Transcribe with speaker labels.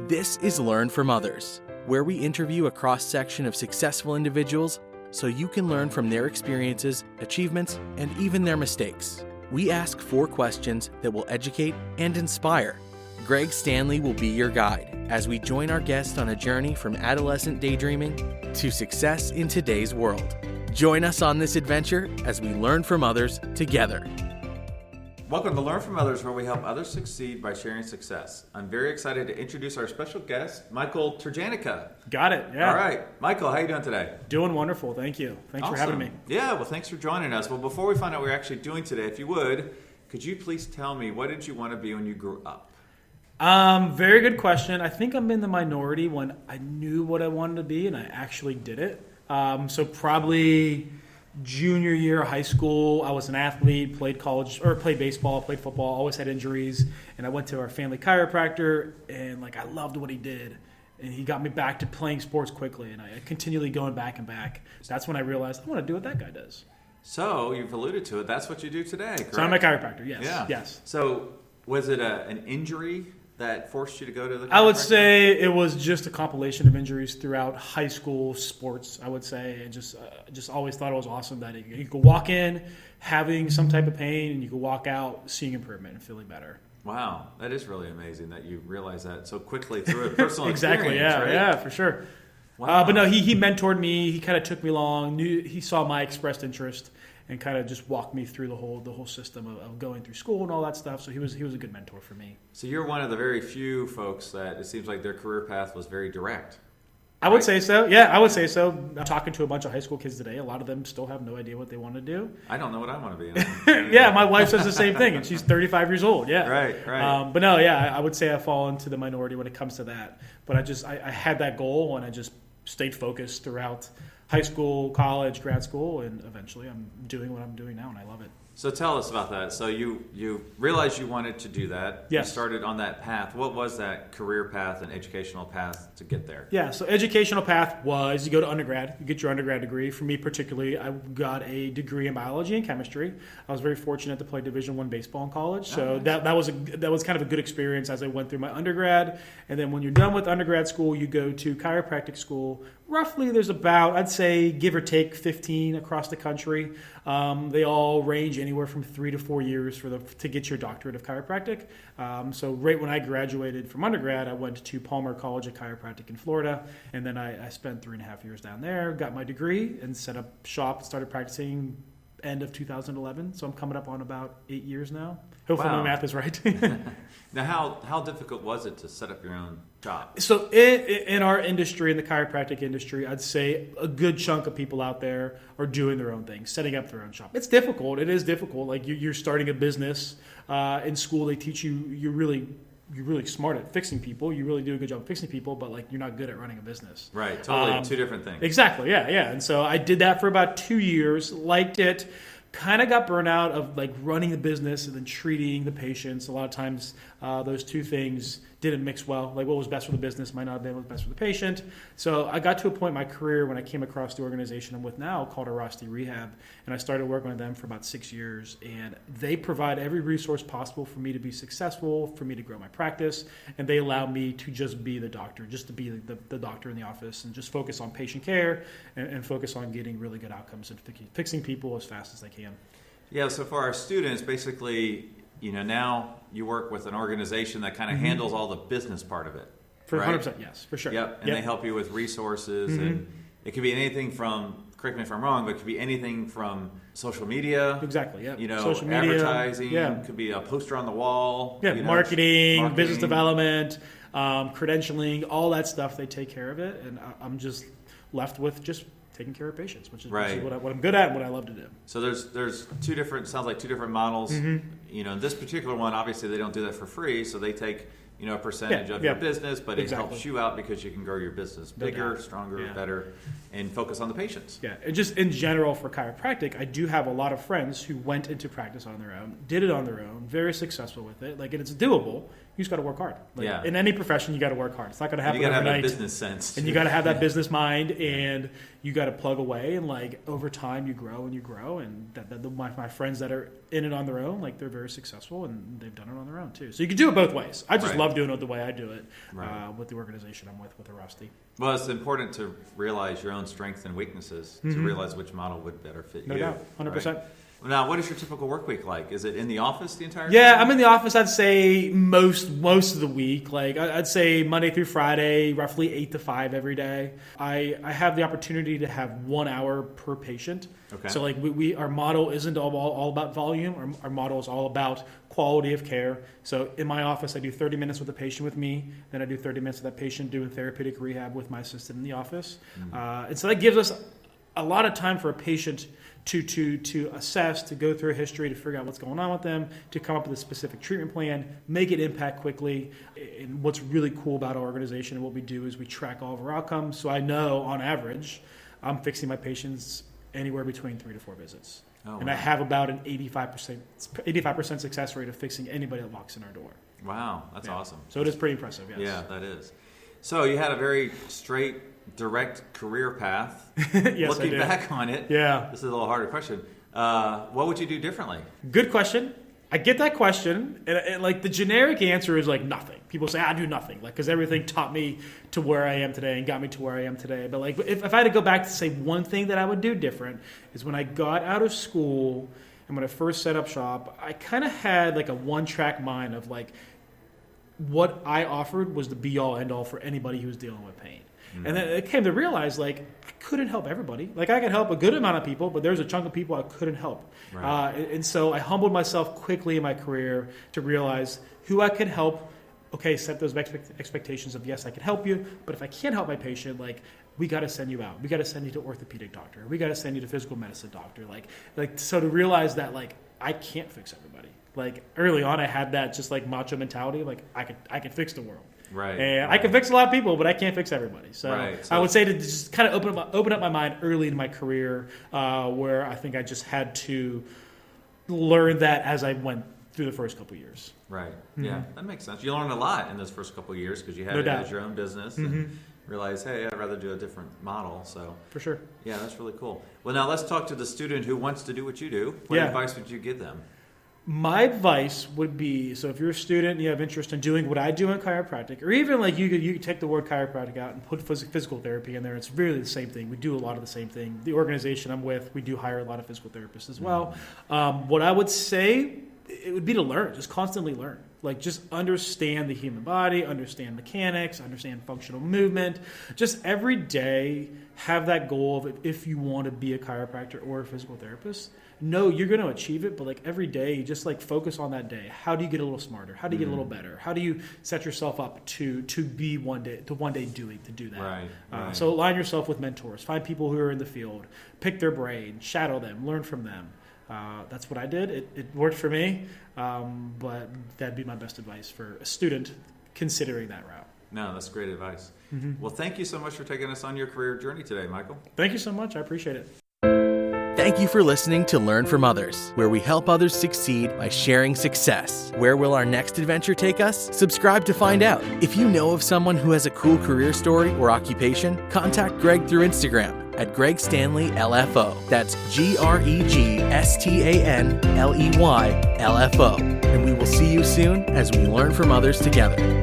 Speaker 1: This is Learn from Others, where we interview a cross-section of successful individuals so you can learn from their experiences, achievements, and even their mistakes. We ask 4 questions that will educate and inspire. Greg Stanley will be your guide as we join our guest on a journey from adolescent daydreaming to success in today's world. Join us on this adventure as we learn from others together.
Speaker 2: Welcome to Learn from Others, where we help others succeed by sharing success. I'm very excited to introduce our special guest, Michael Turjanica.
Speaker 3: Got it, yeah.
Speaker 2: All right. Michael, how are you doing today?
Speaker 3: Doing wonderful, thank you. Thanks for having me.
Speaker 2: Yeah, well, thanks for joining us. Well, before we find out what we're actually doing today, if you would, could you please tell me, what did you want to be when you grew up?
Speaker 3: Very good question. I think I'm in the minority when I knew what I wanted to be and I actually did it. So probably junior year of high school, I was an athlete, played baseball, played football, always had injuries, and I went to our family chiropractor, and I loved what he did, and he got me back to playing sports quickly, and I continually going back and back. So that's when I realized I want to do what that guy does.
Speaker 2: So you've alluded to it. That's what you do today, correct?
Speaker 3: So I'm a chiropractor. Yes.
Speaker 2: Yeah.
Speaker 3: Yes.
Speaker 2: So was it an injury that forced you to go to the chiropractor?
Speaker 3: I would say it was just a compilation of injuries throughout high school sports, I would say. And just always thought it was awesome that you could walk in having some type of pain and you could walk out seeing improvement and feeling better.
Speaker 2: Wow, that is really amazing that you realize that so quickly through a personal
Speaker 3: exactly,
Speaker 2: experience.
Speaker 3: Exactly, yeah, for sure.
Speaker 2: Wow.
Speaker 3: But no, he mentored me. He kind of took me along. He saw my expressed interest and kind of just walked me through the whole system of going through school and all that stuff. So he was a good mentor for me.
Speaker 2: So you're one of the very few folks that it seems like their career path was very direct.
Speaker 3: I would say so. Yeah, I would say so. I'm talking to a bunch of high school kids today. A lot of them still have no idea what they want to do.
Speaker 2: I don't know what I want to be.
Speaker 3: Yeah, my wife says the same thing, and she's 35 years old. Yeah,
Speaker 2: right.
Speaker 3: But no, yeah, I would say I fall into the minority when it comes to that. But I had that goal, and I just stayed focused throughout high school, college, grad school, and eventually I'm doing what I'm doing now, and I love it.
Speaker 2: So tell us about that. So you realized you wanted to do that.
Speaker 3: Yes.
Speaker 2: You started on that path. What was that career path and educational path to get there?
Speaker 3: Yeah, so educational path was you go to undergrad, you get your undergrad degree. For me particularly, I got a degree in biology and chemistry. I was very fortunate to play Division I baseball in college, so that was kind of a good experience as I went through my undergrad. And then when you're done with undergrad school, you go to chiropractic school. Roughly, there's about, I'd say, give or take 15 across the country. They all range anywhere from 3 to 4 years to get your doctorate of chiropractic. So right when I graduated from undergrad, I went to Palmer College of Chiropractic in Florida, and then I spent 3.5 years down there, got my degree, and set up shop, started practicing end of 2011. So I'm coming up on about 8 years now. Hopefully my math is right.
Speaker 2: Now, how difficult was it to set up your own shop?
Speaker 3: So in our industry, in the chiropractic industry, I'd say a good chunk of people out there are doing their own thing, setting up their own shop. It's difficult. It is difficult. Like you're starting a business. In school, they teach you you're really smart at fixing people. You really do a good job of fixing people, but you're not good at running a business.
Speaker 2: Right. Totally two different things.
Speaker 3: Exactly. Yeah. And so I did that for about 2 years, liked it. Kind of got burnt out of running the business and then treating the patients. A lot of times those two things didn't mix well. What was best for the business might not have been what was best for the patient. So I got to a point in my career when I came across the organization I'm with now called Airrosti Rehab, and I started working with them for about 6 years. And they provide every resource possible for me to be successful, for me to grow my practice, and they allow me to just be the doctor, just to be the doctor in the office and just focus on patient care and focus on getting really good outcomes and fixing people as fast as they can.
Speaker 2: Yeah, so for our students, basically, now you work with an organization that kind of handles all the business part of it.
Speaker 3: For
Speaker 2: right?
Speaker 3: 100%, yes, for sure.
Speaker 2: Yep, and they help you with resources, and it could be anything from, correct me if I'm wrong, but it could be anything from social media.
Speaker 3: Exactly, yeah.
Speaker 2: Social media, advertising, could be a poster on the wall.
Speaker 3: Yeah, marketing, business development, credentialing, all that stuff, they take care of it, and I'm just left with just taking care of patients, which is what I'm good at and what I love to do.
Speaker 2: So there's two different models. In this particular one, obviously they don't do that for free, so they take a percentage of your business, but it helps you out because you can grow your business bigger, stronger, better, and focus on the patients. Yeah,
Speaker 3: and just in general for chiropractic, I do have a lot of friends who went into practice on their own, did it on their own, very successful with it. And it's doable. You just got to work hard. In any profession, you got to work hard. It's not going to happen overnight.
Speaker 2: You got to have that business sense.
Speaker 3: And you got to have that business mind, and you got to plug away. And over time, you grow and you grow. And my friends that are in it on their own, they're very successful, and they've done it on their own too. So you can do it both ways. I just love love doing it the way I do it with the organization I'm with Airrosti.
Speaker 2: Well, it's important to realize your own strengths and weaknesses to realize which model would better fit you.
Speaker 3: No doubt, 100%.
Speaker 2: Right? Now, what is your typical work week like? Is it in the office the entire time?
Speaker 3: Yeah, I'm in the office, I'd say, most of the week. Like, I'd say Monday through Friday, roughly 8 to 5 every day. I have the opportunity to have 1 hour per patient.
Speaker 2: Okay.
Speaker 3: So, like, our model isn't all about volume. Our model is all about quality of care. So, in my office, I do 30 minutes with a patient with me. Then I do 30 minutes with that patient doing therapeutic rehab with my assistant in the office. And so that gives us a lot of time for a patient to assess, to go through a history, to figure out what's going on with them, to come up with a specific treatment plan, make it impact quickly. And what's really cool about our organization and what we do is we track all of our outcomes. So I know, on average, I'm fixing my patients anywhere between 3 to 4 visits. Oh, and wow. I have about an 85% success rate of fixing anybody that walks in our door.
Speaker 2: Wow, that's awesome.
Speaker 3: So it is pretty impressive, yes.
Speaker 2: Yeah, that is. So you had a very straight, direct career path.
Speaker 3: Yes,
Speaker 2: Looking back on it, this is a little harder question. What would you do differently?
Speaker 3: Good question. I get that question, and like the generic answer is like nothing. People say I do nothing, like because everything taught me to where I am today and got me to where I am today. But like if I had to go back to say one thing that I would do different is when I got out of school and when I first set up shop, I kind of had like a one-track mind of like what I offered was the be-all, end-all for anybody who was dealing with pain. And then it came to realize, like, I couldn't help everybody. Like, I could help a good amount of people, but there's a chunk of people I couldn't help. Right. And so I humbled myself quickly in my career to realize who I could help. Okay, set those expectations of, yes, I can help you, but if I can't help my patient, like, we got to send you out. We got to send you to orthopedic doctor. We got to send you to physical medicine doctor. Like so to realize that, like, I can't fix everybody. Like, early on, I had that just, like, macho mentality. Like, I could fix the world.
Speaker 2: Right.
Speaker 3: And I can fix a lot of people, but I can't fix everybody. So I would say to just kind of open up my mind early in my career, where I think I just had to learn that as I went through the first couple of years.
Speaker 2: Right. Mm-hmm. Yeah, that makes sense. You learned a lot in those first couple of years because you had it as your own business and realized, hey, I'd rather do a different model. So
Speaker 3: for sure.
Speaker 2: Yeah, that's really cool. Well, now let's talk to the student who wants to do what you do. What advice would you give them?
Speaker 3: My advice would be, so if you're a student and you have interest in doing what I do in chiropractic, or even like you could take the word chiropractic out and put physical therapy in there, it's really the same thing. We do a lot of the same thing. The organization I'm with, we do hire a lot of physical therapists as well. What I would say, it would be to learn, just constantly learn. Like, just understand the human body, understand mechanics, understand functional movement. Just every day have that goal of, if you want to be a chiropractor or a physical therapist, no, you're going to achieve it, but like every day, you just like focus on that day. How do you get a little smarter? How do you get a little better? How do you set yourself up to be one day to do that? Right. So align yourself with mentors. Find people who are in the field. Pick their brain. Shadow them. Learn from them. That's what I did. It worked for me, but that'd be my best advice for a student considering that route.
Speaker 2: No, that's great advice. Well, thank you so much for taking us on your career journey today, Michael.
Speaker 3: Thank you so much. I appreciate it.
Speaker 1: Thank you for listening to Learn from Others, where we help others succeed by sharing success. Where will our next adventure take us? Subscribe to find out. If you know of someone who has a cool career story or occupation, contact Greg through Instagram at Greg Stanley LFO. That's GregStanley LFO. And we will see you soon as we learn from others together.